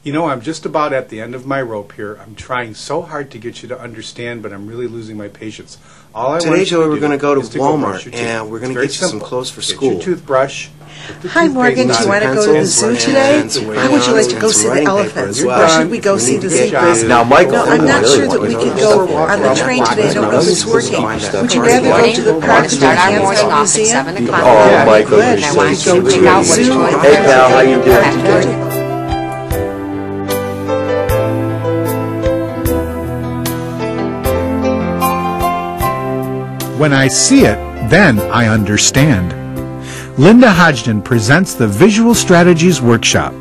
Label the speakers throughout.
Speaker 1: You know, I'm just about at the end of my rope here. I'm trying so hard to get you to understand, but I'm really losing my patience.
Speaker 2: Today, Joey, we're going to go to Walmart, and we're going to get you some clothes for school.
Speaker 1: Get your toothbrush.
Speaker 3: Hi, Morgan. Do you want to go to the zoo today? How would you like to go see the elephants? Or should we go see the zebras?
Speaker 2: Now, Michael,
Speaker 3: No, I'm not sure that we can go on the train today. I don't know if it's working. Would you rather go to the park or the Cancer Museum?
Speaker 2: Oh, Michael, you're
Speaker 3: Good.
Speaker 2: so
Speaker 3: We
Speaker 2: cute.
Speaker 3: go to the zoo.
Speaker 2: Hey, pal, how you doing?
Speaker 4: When I see it, then I understand. Linda Hodgdon presents the Visual Strategies Workshop.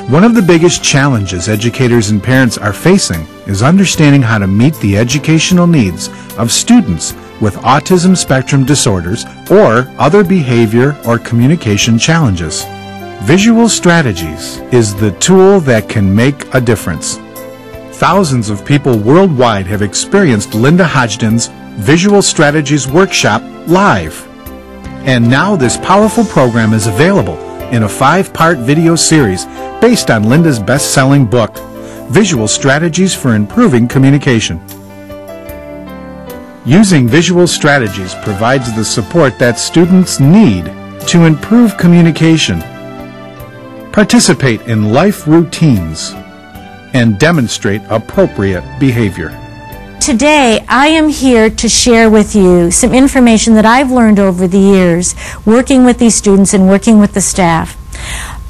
Speaker 4: One of the biggest challenges educators and parents are facing is understanding how to meet the educational needs of students with autism spectrum disorders or other behavior or communication challenges. Visual Strategies is the tool that can make a difference. Thousands of people worldwide have experienced Linda Hodgdon's Visual Strategies Workshop live. And now this powerful program is available in a 5-part video series based on Linda's best-selling book, Visual Strategies for Improving Communication. Using Visual Strategies provides the support that students need to improve communication, participate in life routines, and demonstrate appropriate behavior.
Speaker 5: Today, I am here to share with you some information that I've learned over the years working with these students and working with the staff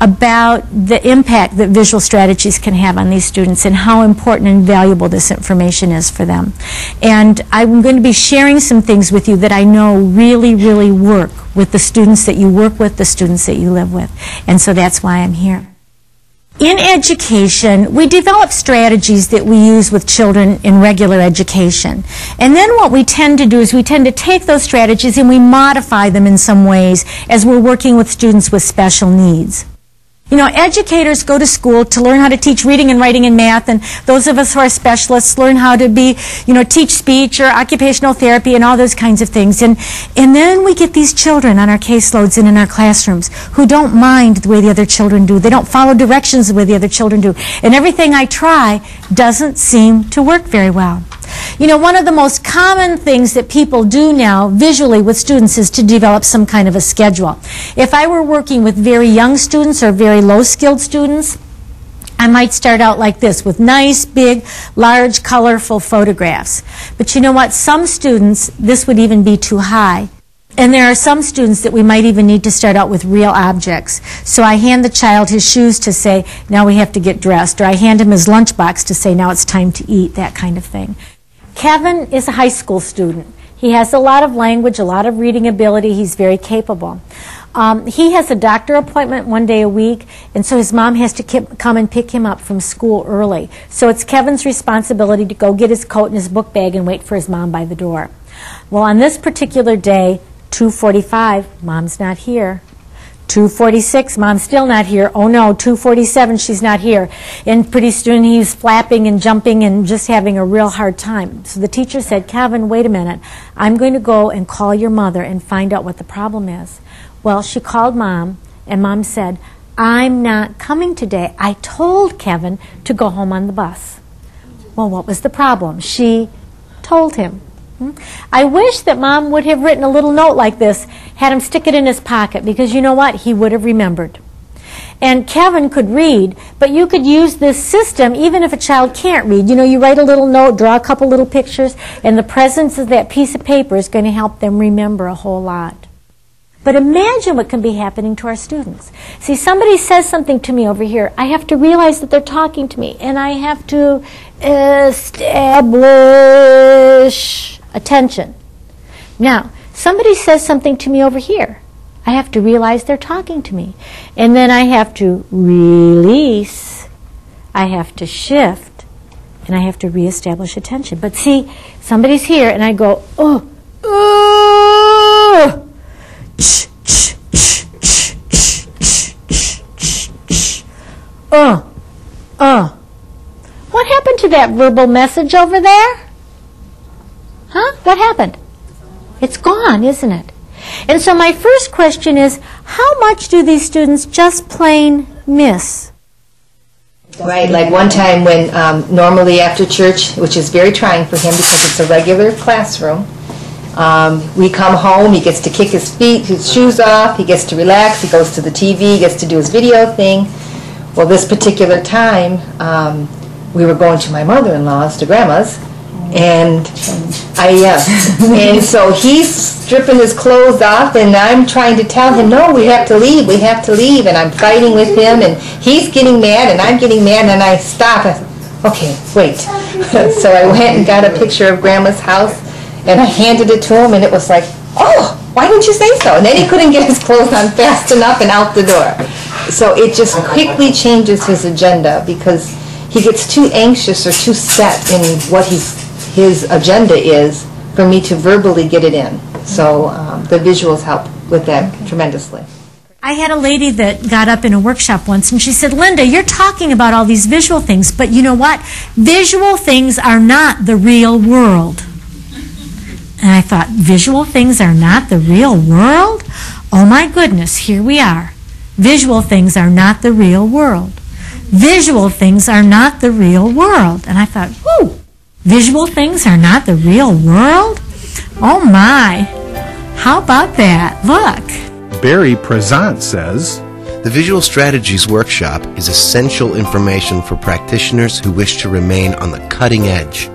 Speaker 5: about the impact that visual strategies can have on these students and how important and valuable this information is for them. And I'm going to be sharing some things with you that I know really, really work with the students that you work with, the students that you live with. And so that's why I'm here. In education, we develop strategies that we use with children in regular education. And then what we tend to do is we tend to take those strategies and we modify them in some ways as we're working with students with special needs. You know, educators go to school to learn how to teach reading and writing and math, and those of us who are specialists learn how to be, teach speech or occupational therapy and all those kinds of things. And then we get these children on our caseloads and in our classrooms who don't mind the way the other children do. They don't follow directions the way the other children do. And everything I try doesn't seem to work very well. You know, one of the most common things that people do now visually with students is to develop some kind of a schedule. If I were working with very young students or very low-skilled students, I might start out like this with nice, big, large, colorful photographs. But you know what? Some students, this would even be too high. And there are some students that we might even need to start out with real objects. So I hand the child his shoes to say, now we have to get dressed. Or I hand him his lunchbox to say, now it's time to eat, that kind of thing. Kevin is a high school student. He has a lot of language, a lot of reading ability. He's very capable. He has a doctor appointment one day a week, and so his mom has to come and pick him up from school early. So it's Kevin's responsibility to go get his coat and his book bag and wait for his mom by the door. Well, on this particular day, 2:45, Mom's not here. 2:46, Mom's still not here. Oh no, 2:47, she's not here. And pretty soon he's flapping and jumping and just having a real hard time. So the teacher said, Kevin, wait a minute. I'm going to go and call your mother and find out what the problem is. Well, she called Mom, and Mom said, I'm not coming today. I told Kevin to go home on the bus. Well, what was the problem? She told him. I wish that Mom would have written a little note like this, had him stick it in his pocket, because you know what? He would have remembered. And Kevin could read, but you could use this system even if a child can't read. You know, you write a little note, draw a couple little pictures, and the presence of that piece of paper is going to help them remember a whole lot. But imagine what can be happening to our students. See, somebody says something to me over here. I have to realize that they're talking to me, and I have to establish attention. Now, somebody says something to me over here. I have to realize they're talking to me. And then I have to release. I have to shift. And I have to reestablish attention. But see, somebody's here, and I go, oh, oh. What happened to that verbal message over there? Huh? What happened? It's gone, isn't it? And so my first question is, how much do these students just plain miss?
Speaker 6: Right, like one time when normally after church, which is very trying for him because it's a regular classroom, we come home, he gets to kick his shoes off, he gets to relax, he goes to the TV, he gets to do his video thing. Well, this particular time, we were going to my mother-in-law's, to Grandma's, and and so he's stripping his clothes off, and I'm trying to tell him, no, we have to leave, and I'm fighting with him, and he's getting mad, and I'm getting mad, and I stop. I said, okay, wait. So I went and got a picture of Grandma's house, and I handed it to him, and it was like, oh, why didn't you say so? And then he couldn't get his clothes on fast enough and out the door. So it just quickly changes his agenda because he gets too anxious or too set in what his agenda is for me to verbally get it in. So the visuals help with that tremendously.
Speaker 5: I had a lady that got up in a workshop once and she said, Linda, you're talking about all these visual things, but you know what? Visual things are not the real world. And I thought, visual things are not the real world? Oh my goodness, here we are. Visual things are not the real world. Visual things are not the real world. And I thought, whoo, visual things are not the real world? Oh my, how about that? Look.
Speaker 4: Barry Prezant says,
Speaker 2: the Visual Strategies Workshop is essential information for practitioners who wish to remain on the cutting edge.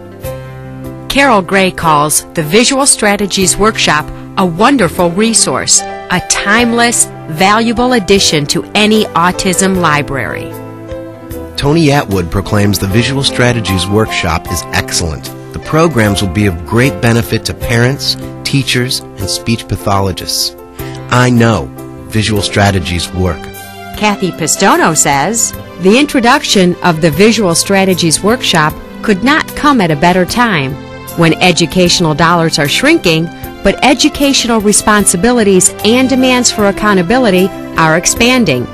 Speaker 7: Carol Gray calls the Visual Strategies Workshop a wonderful resource, a timeless, valuable addition to any autism library.
Speaker 2: Tony Atwood proclaims the Visual Strategies Workshop is excellent. The programs will be of great benefit to parents, teachers, and speech pathologists. I know visual strategies work.
Speaker 7: Kathy Pistono says, the introduction of the Visual Strategies Workshop could not come at a better time, when educational dollars are shrinking, but educational responsibilities and demands for accountability are expanding.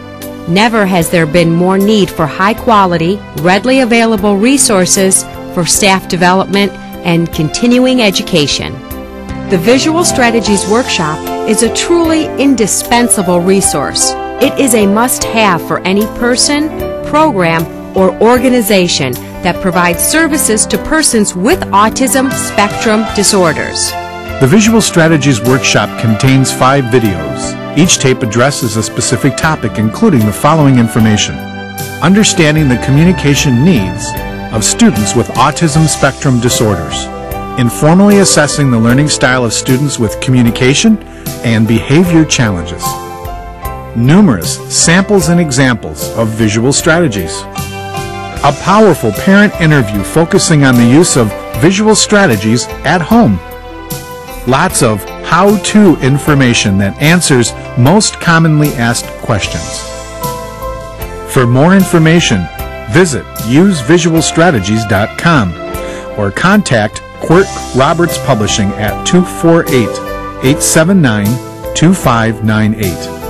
Speaker 7: Never has there been more need for high-quality, readily available resources for staff development and continuing education. The Visual Strategies Workshop is a truly indispensable resource. It is a must-have for any person, program, or organization that provides services to persons with autism spectrum disorders.
Speaker 4: The Visual Strategies Workshop contains 5 videos. Each tape addresses a specific topic, including the following information: understanding the communication needs of students with autism spectrum disorders, informally assessing the learning style of students with communication and behavior challenges, numerous samples and examples of visual strategies, a powerful parent interview focusing on the use of visual strategies at home, lots of how-to information that answers most commonly asked questions. For more information, visit usevisualstrategies.com or contact Quirk Roberts Publishing at 248-879-2598.